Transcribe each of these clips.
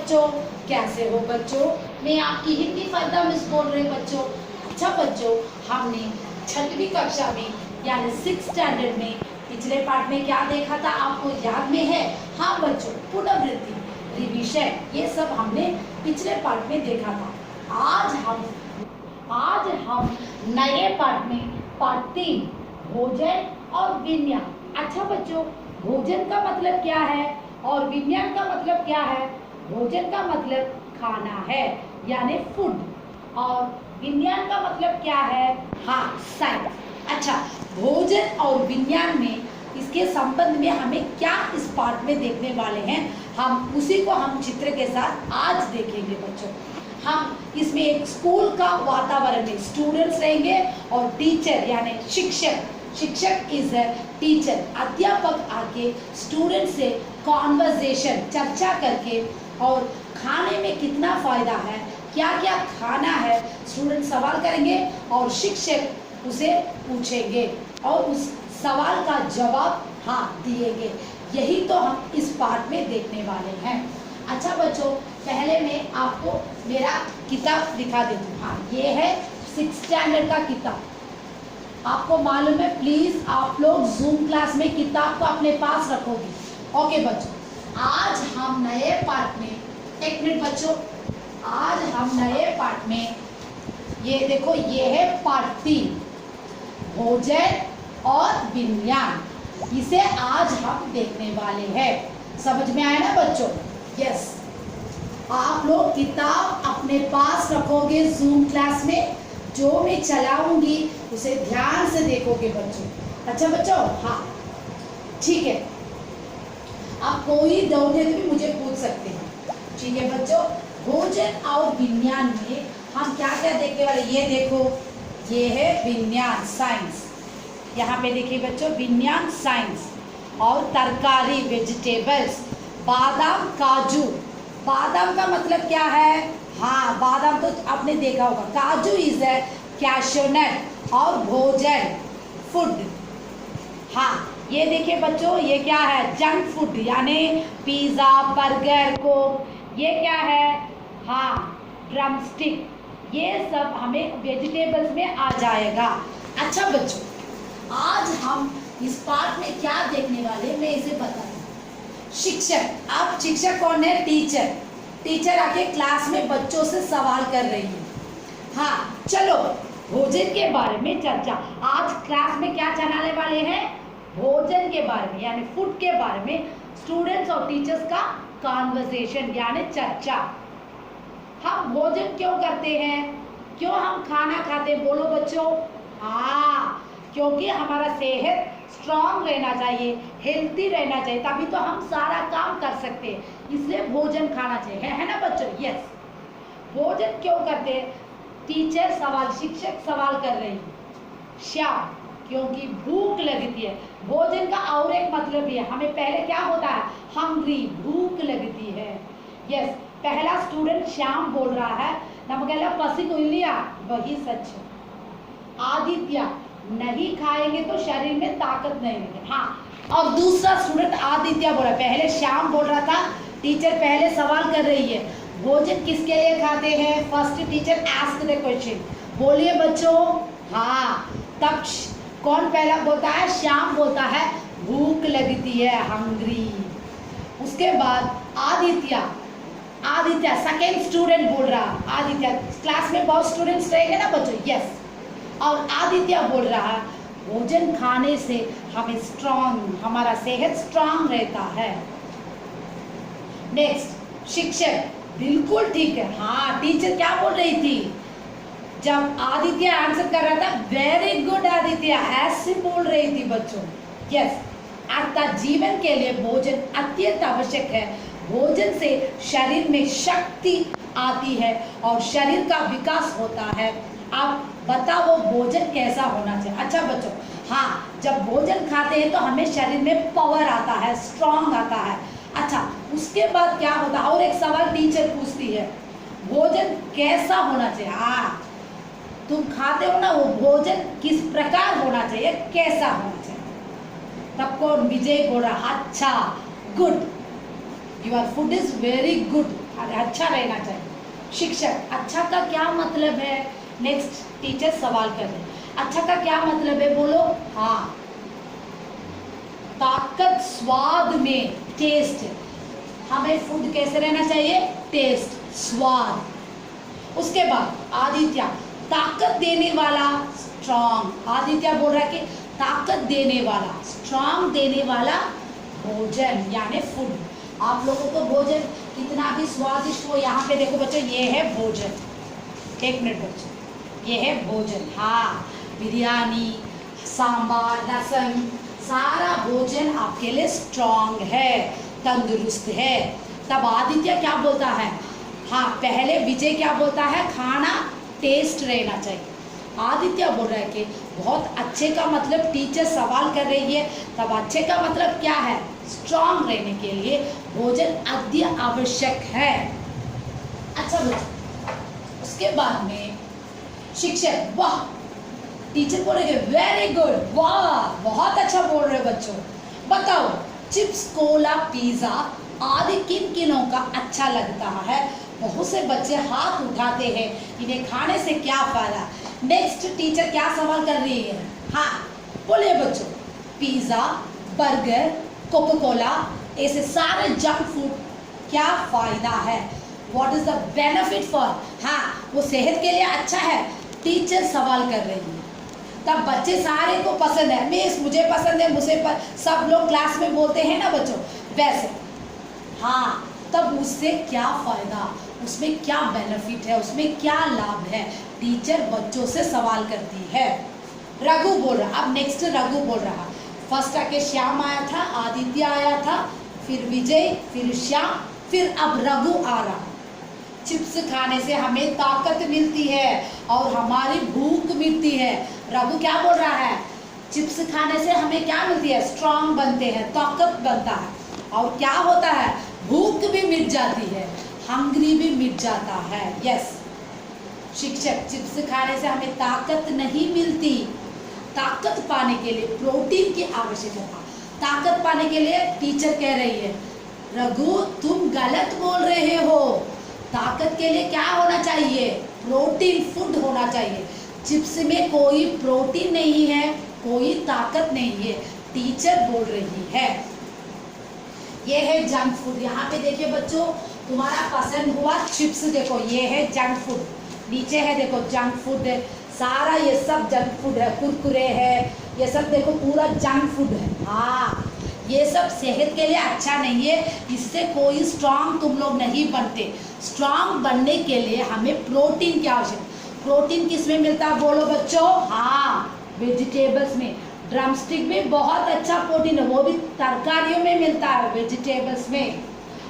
बच्चों, कैसे हो बच्चों? मैं आपकी हिंदी फर्दा मिस बोल रही बच्चों। अच्छा बच्चों, हमने 6वीं कक्षा में यानी 6th स्टैंडर्ड में पिछले पार्ट में क्या देखा था, आपको याद में है? हाँ बच्चों, पुनरावृत्ति, रिवीजन, ये सब हमने पिछले पार्ट में देखा था। आज हम नए पार्ट में पार्ट 3 भोजन और विज्ञान। अच्छा बच्चों, भोजन का मतलब क्या है और विज्ञान का मतलब क्या है? भोजन का मतलब खाना है यानी फूड, और विज्ञान का मतलब क्या है? हाँ, साइंस। अच्छा, भोजन और विज्ञान में इसके संबंध में हमें क्या इस पार्ट में देखने वाले हैं, हम उसी को हम चित्र के साथ आज देखेंगे बच्चों। हम इसमें एक स्कूल का वातावरण में स्टूडेंट्स रहेंगे और टीचर यानी शिक्षक इज अ टीचर, अध्यापक आके स्टूडेंट से कॉन्वर्सेशन, चर्चा करके, और खाने में कितना फायदा है, क्या क्या खाना है, स्टूडेंट सवाल करेंगे और शिक्षक उसे पूछेंगे और उस सवाल का जवाब हाँ दिएंगे। यही तो हम इस पार्ट में देखने वाले हैं। अच्छा बच्चों, पहले मैं आपको मेरा किताब दिखा देती हूँ। हाँ, ये है 6th स्टैंडर्ड का किताब। आपको मालूम है, प्लीज आप लोग जूम क्लास में किताब को अपने पास रखोगे। ओके बच्चों, आज हम नए पार्ट में, एक मिनट बच्चों, आज हम नए पार्ट में, ये देखो, ये है पार्ट 3 भोजन और विज्ञान। इसे आज हम देखने वाले हैं। समझ में आया ना बच्चों? यस, आप लोग किताब अपने पास रखोगे जूम क्लास में, जो मैं चलाऊंगी उसे ध्यान से देखोगे बच्चों। अच्छा बच्चों, हाँ ठीक है, आप कोई डाउट है तो भी मुझे पूछ सकते हैं। ठीक है बच्चों, भोजन और विज्ञान में हम क्या क्या देखने वाले, ये देखो, ये है विज्ञान साइंस। यहाँ पे देखिए बच्चों, विज्ञान साइंस, और तरकारी वेजिटेबल्स, बादाम काजू। बादाम का मतलब क्या है? हाँ, बादाम तो आपने देखा होगा। काजू इज है कैशोनट, और भोजन फूड। हाँ, ये देखिए बच्चों, ये क्या है? जंक फूड यानी पिज्ज़ा, बर्गर, कोक। ये क्या है? हाँ, ड्रमस्टिक। ये सब हमें वेजिटेबल्स में आ जाएगा। अच्छा बच्चों, आज हम इस पार्ट में क्या देखने वाले, मैं इसे बता दूं। शिक्षक, आप शिक्षक कौन है? टीचर आके क्लास में बच्चों से सवाल कर रही है। हाँ चलो, भोजन के बारे में चर्चा। आज क्लास में क्या चलाने वाले हैं? भोजन के बारे में यानी फूड के बारे में स्टूडेंट्स और टीचर्स का कॉन्वर्सेशन यानी चर्चा। हम भोजन क्यों करते हैं, क्यों हम खाना खाते हैं? बोलो बच्चों। हाँ, क्योंकि हमारा सेहत स्ट्रांग रहना चाहिए, हेल्थी रहना चाहिए, तभी तो हम सारा काम कर सकते हैं। इसलिए भोजन खाना चाहिए, है ना बच्चों? यस, भोजन क्यों करते हैं? टीचर सवाल, शिक्षक सवाल कर रही है। श्याम, क्योंकि भूख लगती है। भोजन का और एक मतलब भी है, हमें पहले क्या होता है? हंग्री, भूख लगती है। यस, पहला स्टूडेंट श्याम बोल रहा है, नमकेला पसी को लिया, वही सच है। आदित्य, नहीं खाएंगे तो शरीर में ताकत नहीं मिलेगी। हाँ, और दूसरा स्टूडेंट आदित्य बोल रहा है, पहले श्याम बोल रहा था, टीचर पहले सवाल कर रही है, भोजन किसके लिए खाते हैं? First teacher ask the question. बोलिए बच्चों। हाँ, तब कौन पहला बोलता है? श्याम बोलता है, भूख लगती है, हंग्री। उसके बाद आदित्य सेकेंड स्टूडेंट बोल रहा। आदित्य, क्लास में बहुत स्टूडेंट्स रहेंगे ना बच्चों? यस, और आदित्य बोल रहा है, भोजन खाने से हमें स्ट्रांग, हमारा सेहत स्ट्रांग रहता है। नेक्स्ट, शिक्षक, बिल्कुल ठीक है। हाँ, टीचर क्या बोल रही थी जब आदित्य आंसर कर रहा था? वेरी गुड आदित्य, ऐसे बोल रही थी बच्चों। यस, अर्थात जीवन के लिए भोजन अत्यंत आवश्यक है। भोजन से शरीर में शक्ति आती है और शरीर का विकास होता है। आप बताओ भोजन कैसा होना चाहिए? अच्छा बच्चों, हाँ, जब भोजन खाते हैं तो हमें शरीर में पावर आता है, स्ट्रांग आता है। अच्छा, उसके बाद क्या होता है? और एक सवाल टीचर पूछती है, भोजन कैसा होना चाहिए? हाँ, तुम खाते हो ना, वो भोजन किस प्रकार होना चाहिए, कैसा होना चाहिए? तब कौन? विजय बोल रहा, अच्छा, good, your food is very good. अच्छा रहना चाहिए। शिक्षक, अच्छा का क्या मतलब है? नेक्स्ट टीचर सवाल कर रहे हैं, अच्छा का क्या मतलब है बोलो। हाँ, ताकत स्वाद में, टेस्ट। हमें फूड कैसे रहना चाहिए? टेस्ट, स्वाद। उसके बाद आदित्य, ताकत देने वाला, स्ट्रॉन्ग। आदित्य बोल रहा है कि ताकत देने वाला, स्ट्रॉन्ग देने वाला भोजन यानी फूड। आप लोगों को भोजन कितना भी स्वादिष्ट हो, यहाँ पे देखो बच्चों, ये है भोजन। एक मिनट बच्चों, ये है भोजन। हाँ, बिरयानी, सांबार, रसम, सारा भोजन आपके लिए स्ट्रॉन्ग है, तंदुरुस्त है। तब आदित्य क्या बोलता है? हाँ, पहले विजय क्या बोलता है? खाना टेस्ट रहना चाहिए। आदित्य बोल रहा है कि बहुत अच्छे का मतलब, टीचर सवाल कर रही है, तब अच्छे का मतलब क्या है? स्ट्रॉन्ग रहने के लिए भोजन अति आवश्यक है। अच्छा बच्चों, उसके बाद में शिक्षक, वाह, टीचर बोलेंगे वेरी गुड, वाह बहुत अच्छा बोल रहे हो बच्चों। बताओ, चिप्स, कोला, पिज्जा आदि किन किनों का अच्छा लगता है? बहुत से बच्चे हाथ उठाते हैं, इन्हें खाने से क्या फायदा? नेक्स्ट टीचर क्या सवाल कर रही है? हाँ बोलिए बच्चों। पिज्जा, बर्गर, कोका कोला, ऐसे सारे जंक फूड क्या फायदा है? What is the benefit for? हाँ, वो सेहत के लिए अच्छा है। टीचर सवाल कर रही है, तब बच्चे सारे को पसंद है, मिस मुझे पसंद है, मुझे सब लोग क्लास में बोलते हैं ना बच्चों, वैसे। हाँ, तब उससे क्या फायदा, उसमें क्या बेनिफिट है, उसमें क्या लाभ है? टीचर बच्चों से सवाल करती है। रघु बोल रहा, अब नेक्स्ट रघु बोल रहा। फर्स्ट आके श्याम आया था, आदित्य आया था, फिर विजय, फिर श्याम, फिर अब रघु आ रहा। चिप्स खाने से हमें ताकत मिलती है और हमारी भूख मिटती है। रघु क्या बोल रहा है? चिप्स खाने से हमें क्या मिलती है? स्ट्रांग बनते हैं, ताकत बनता है, और क्या होता है? भूख भी मिट जाती है, हंग्री भी मिट जाता है। यस शिक्षक, चिप्स खाने से हमें ताकत नहीं मिलती। ताकत पाने के लिए प्रोटीन की आवश्यकता। ताकत पाने के लिए टीचर कह रही है, रघु तुम गलत बोल रहे हो। ताकत के लिए क्या होना चाहिए? प्रोटीन फूड होना चाहिए। चिप्स में कोई प्रोटीन नहीं है, कोई ताकत नहीं है, टीचर बोल रही है। ये है जंक फूड। यहाँ पे देखिए बच्चों, तुम्हारा पसंद हुआ चिप्स, देखो ये है जंक फूड, नीचे है देखो जंक फूड है, सारा ये सब जंक फूड है, कुरकुरे है, ये सब देखो पूरा जंक फूड है। हाँ, ये सब सेहत के लिए अच्छा नहीं है, इससे कोई स्ट्रांग तुम लोग नहीं बनते। स्ट्रांग बनने के लिए हमें प्रोटीन की आवश्यकता। प्रोटीन किस में मिलता है बोलो बच्चों? हाँ, वेजिटेबल्स में। ड्रमस्टिक में बहुत अच्छा प्रोटीन है, वो भी तरकारियों में मिलता है, वेजिटेबल्स में।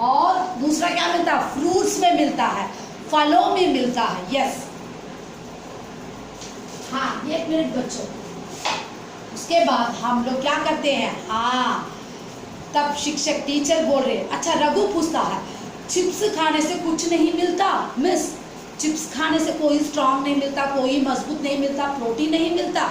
और दूसरा क्या मिलता है? फ्रूट्स में मिलता है, फलों में मिलता है। यस हाँ, एक मिनट बच्चों। उसके बाद हम लोग क्या करते हैं? हाँ, तब शिक्षक टीचर बोल रहे हैं। अच्छा, रघु पूछता है, चिप्स खाने से कुछ नहीं मिलता मिस? चिप्स खाने से कोई स्ट्रांग नहीं मिलता, कोई मजबूत नहीं मिलता, प्रोटीन नहीं मिलता?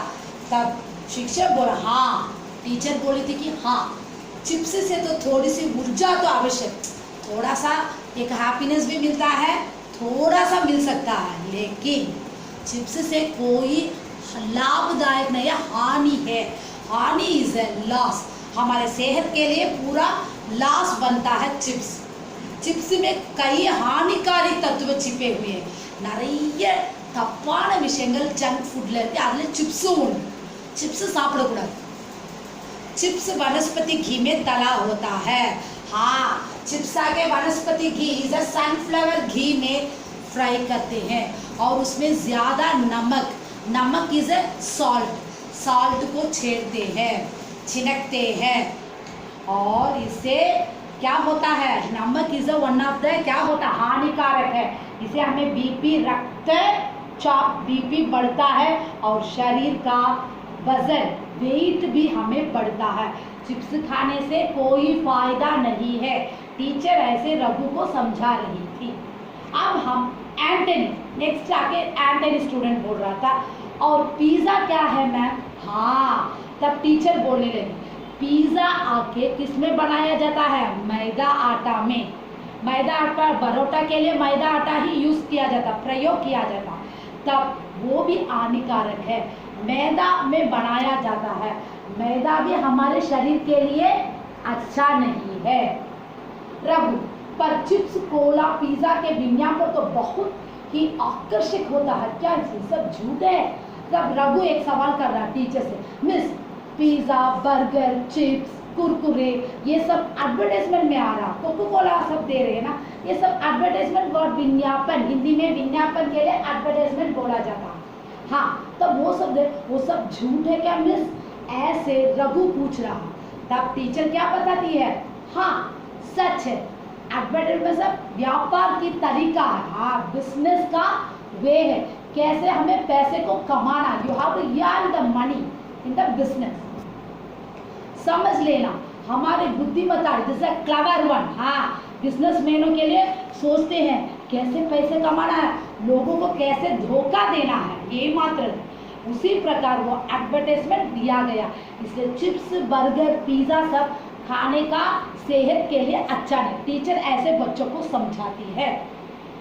तब शिक्षक बोला, हाँ। टीचर बोली थी कि हाँ, चिप्स से तो थोड़ी सी ऊर्जा तो आवश्यक, थोड़ा सा एक हैप्पीनेस भी मिलता है, थोड़ा सा मिल सकता है, लेकिन चिप्स से कोई लाभदायक नहीं है, हानि है। हानि इज ए लॉस, हमारे सेहत के लिए पूरा लॉस बनता है चिप्स। चिप्स में कई हानिकारी तत्व छिपे हुए हैं, நிறைய தப்பான விஷயங்கள் ஜங்க் ஃபுட்ல இருக்கு, அதுல चिप्सुம் ஒன்று। चिप्स சாப்பிடக்கூடாது। चिप्स वनस्पति घी में तला होता है। हाँ, चिप्स आके वनस्पति घी इज अ सनफ्लावर घी में फ्राई करते हैं, और उसमें ज़्यादा नमक, नमक इज अ सॉल्ट, सॉल्ट को छेड़ते हैं, छिनकते हैं, और इससे क्या होता है? नमक इज वन ऑफ द क्या होता है? हानिकारक है। इसे हमें बीपी, रक्तचाप, बीपी बढ़ता है, और शरीर का वजन, वेट भी हमें बढ़ता है। चिप्स खाने से कोई फायदा नहीं है। टीचर ऐसे रघु को समझा रही थी। अब हम एंटनी, नेक्स्ट आके एंटनी स्टूडेंट बोल रहा था, और पिज़्ज़ा क्या है मैम? हाँ, तब टीचर बोलने लगी, पिज़्ज़ा आके किस में बनाया जाता है? मैदा आटा में। मैदा आटा, परोठा के लिए मैदा आटा ही यूज किया जाता, प्रयोग किया जाता, तब वो भी हानिकारक है। मैदा में बनाया जाता है, मैदा भी हमारे शरीर के लिए अच्छा नहीं है। रघु, पर चिप्स, कोला, पिज्जा के विज्ञापन तो बहुत ही आकर्षक होता है, क्या ये सब झूठ है? तब रघु एक सवाल कर रहा है टीचर से, miss pizza, burger, chips, Kurkure ये सब एडवर्टाइजमेंट में आ रहा, कोको कोला सब दे रहे हैं ना, ये सब एडवर्टाइजमेंट वर्ड विज्ञापन, हिंदी में विज्ञापन के लिए एडवर्टाइजमेंट बोला जाता है। हाँ, तब वो सब झूठ है क्या मिस? ऐसे रघु पूछ रहा। तब टीचर क्या बताती है, हाँ सच है, एडवर्टाइजमेंट सब व्यापार की तरीका है, हाँ बिजनेस का वे है, कैसे हमें पैसे को कमाना, you have to earn the money in the business. समझ लेना, हमारे बुद्धिमत्ता दिस इज क्लेवर वन, हाँ बिजनेसमैनों के लिए सोचते हैं कैसे पैसे कमाना है, लोगों को कैसे धोखा देना है, ये मात्र उसी प्रकार वो एडवर्टाइजमेंट दिया गया। इसलिए चिप्स, बर्गर, पिज्जा सब खाने का सेहत के लिए अच्छा नहीं। टीचर ऐसे बच्चों को समझाती है।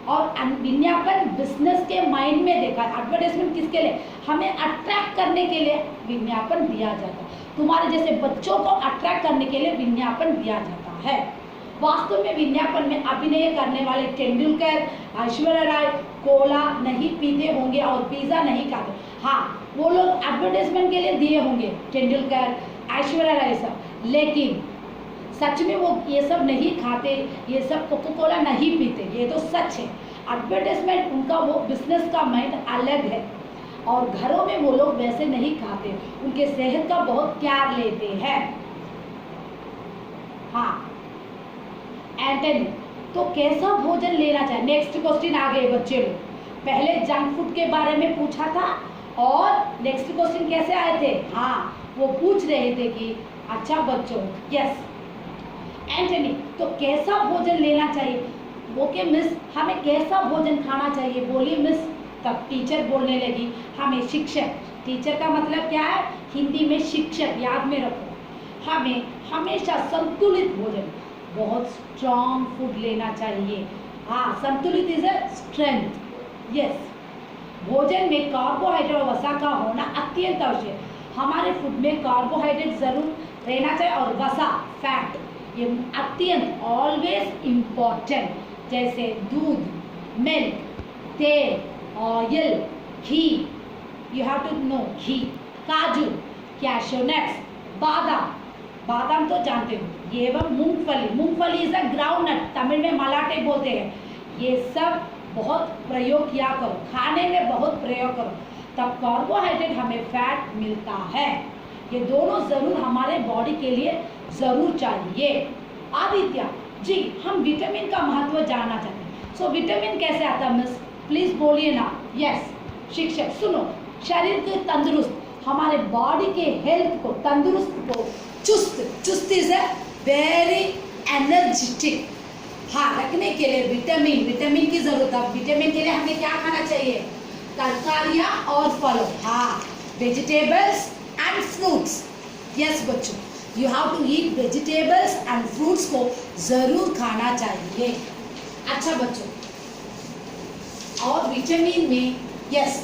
और विज्ञापन बिजनेस के माइंड में देखा, एडवर्टाइजमेंट किसके लिए, हमें अट्रैक्ट करने के लिए विज्ञापन दिया जाता है। तुम्हारे जैसे बच्चों को अट्रैक्ट करने के लिए विज्ञापन दिया जाता है। वास्तव में विज्ञापन में अभिनय करने वाले तेंदुलकर, ऐश्वर्या राय कोला नहीं पीते होंगे और पिज्जा नहीं खाते, हाँ वो लोग एडवर्टाइजमेंट के लिए दिए होंगे तेंदुलकर, ऐश्वर्या राय सब, लेकिन सच में वो ये सब नहीं खाते, ये सब कोको कोला नहीं पीते, ये तो सच है। एडवर्टाइजमेंट उनका वो बिजनेस का माइंड अलग है और घरों में वो लोग वैसे नहीं खाते, उनके सेहत का बहुत ख्याल लेते हैं। हाँ एंटनी, तो कैसा भोजन लेना चाहिए? नेक्स्ट क्वेश्चन आ गए बच्चे लोग, पहले जंक फूड के बारे में पूछा था और नेक्स्ट क्वेश्चन कैसे आए थे, हाँ वो पूछ रहे थे कि अच्छा बच्चों, यस एंटनी, तो कैसा भोजन लेना चाहिए? ओके मिस, हमें कैसा भोजन खाना चाहिए, बोलिए मिस। तब टीचर बोलने लगी, हमें शिक्षक, टीचर का मतलब क्या है हिंदी में शिक्षक, याद में रखो, हमें हमेशा संतुलित भोजन, बहुत स्ट्रॉन्ग फूड लेना चाहिए। हाँ संतुलित इज अ स्ट्रेंथ, यस। भोजन में कार्बोहाइड्रेट और वसा का होना अत्यंत आवश्यक, हमारे फूड में कार्बोहाइड्रेट जरूर रहना चाहिए और वसा फैट ये अत्यंत ऑलवेज इम्पॉर्टेंट, जैसे दूध, मिल्क, तेल, ऑयल, घी, you have to know ghee, काजू, कैशू नट्स, बादाम, बादाम तो जानते हो, ये एवं मूंगफली, मूंगफली is a groundnut, Tamil में मलाटे बोलते हैं, ये सब बहुत प्रयोग किया करो, खाने में बहुत प्रयोग करो, तब कार्बोहाइड्रेट हमें फैट मिलता है, ये दोनों जरूर हमारे बॉडी के लिए जरूर चाहिए। आदित्य जी, हम विटामिन का महत्व जानना चाहते हैं, सो विटामिन कैसे आता है मिस, प्लीज बोलिए ना। यस शिक्षक, सुनो, शरीर के तंदुरुस्त, हमारे बॉडी के हेल्थ को, तंदुरुस्त को, चुस्त इज ए वेरी एनर्जेटिक, हाँ रखने के लिए विटामिन की जरूरत है। विटामिन के लिए हमें क्या खाना चाहिए, तरकारियाँ और फलों, हाँ वेजिटेबल्स एंड फ्रूट्स, यस बच्चों you have to eat vegetables and fruits को जरूर खाना चाहिए। अच्छा बच्चों, और विटामिन में यस,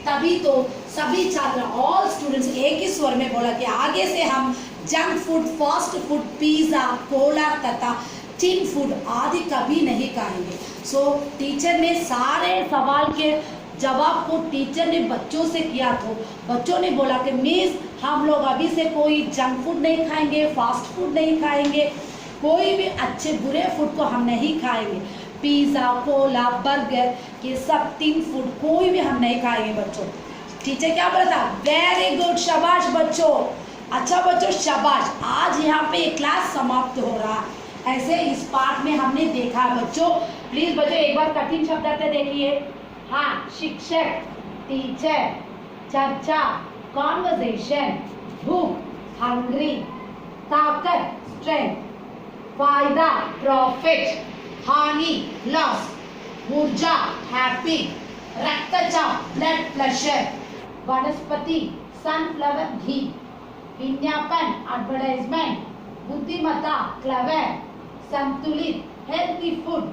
तभी तो सभी छात्र ऑल स्टूडेंट्स एक ही स्वर में बोला कि आगे से हम junk food, fast food, pizza, Cola तथा टिन फूड आदि कभी नहीं खाएंगे। सो टीचर ने सारे सवाल के जवाब को टीचर ने बच्चों से किया, तो बच्चों ने बोला कि मिस हम लोग अभी से कोई जंक फूड नहीं खाएंगे, फास्ट फूड नहीं खाएंगे, कोई भी अच्छे बुरे फूड को हम नहीं खाएंगे, पिज़्ज़ा, कोला, बर्गर ये सब टिन फूड कोई भी हम नहीं खाएंगे बच्चों। टीचर क्या बोला था, वेरी गुड, शाबाश बच्चों, अच्छा बच्चों शाबाश। आज यहाँ पे क्लास समाप्त हो रहा है। ऐसे इस पार्ट में हमने देखा है बच्चों, प्लीज बच्चों एक बार कठिन शब्द आते देखिए, हाँ शिक्षक, टीचर, चर्चा, कॉन्वर्सेशन, भूख, हंग्री, ताकत, स्ट्रेंथ, फायदा, प्रॉफिट, हानि, लॉस, ऊर्जा, हैप्पी, रक्तचाप, ब्लड प्रेशर, वनस्पति, सनफ्लावर घी, विज्ञापन, एडवर्टाइजमेंट, बुद्धिमत्ता, क्लेवर, संतुलित, हेल्थी फूड,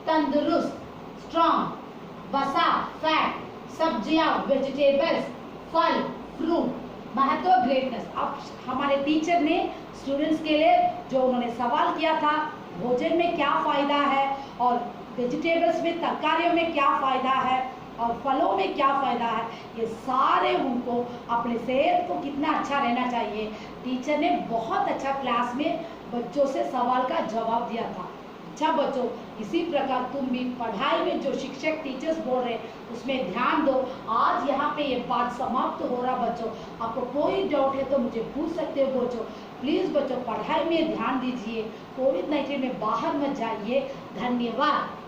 तंदुरुस्त, स्ट्रॉन्ग, वसा, फैट, सब्जियां, वेजिटेबल्स, फल, फ्रूट, महत्व ग्रेटनेस। अब हमारे टीचर ने स्टूडेंट्स के लिए जो उन्होंने सवाल किया था, भोजन में क्या फायदा है और वेजिटेबल्स में, तरकारियों में क्या फायदा है और फलों में क्या फायदा है, ये सारे उनको अपने सेहत को कितना अच्छा रहना चाहिए, टीचर ने बहुत अच्छा क्लास में बच्चों से सवाल का जवाब दिया था। अच्छा बच्चों, इसी प्रकार तुम भी पढ़ाई में जो शिक्षक टीचर्स बोल रहे हैं उसमें ध्यान दो। आज यहाँ पे ये पाठ समाप्त हो रहा बच्चों, आपको कोई डाउट है तो मुझे पूछ सकते हो बच्चों। प्लीज़ बच्चों पढ़ाई में ध्यान दीजिए, कोविड-19 में बाहर मत जाइए। धन्यवाद।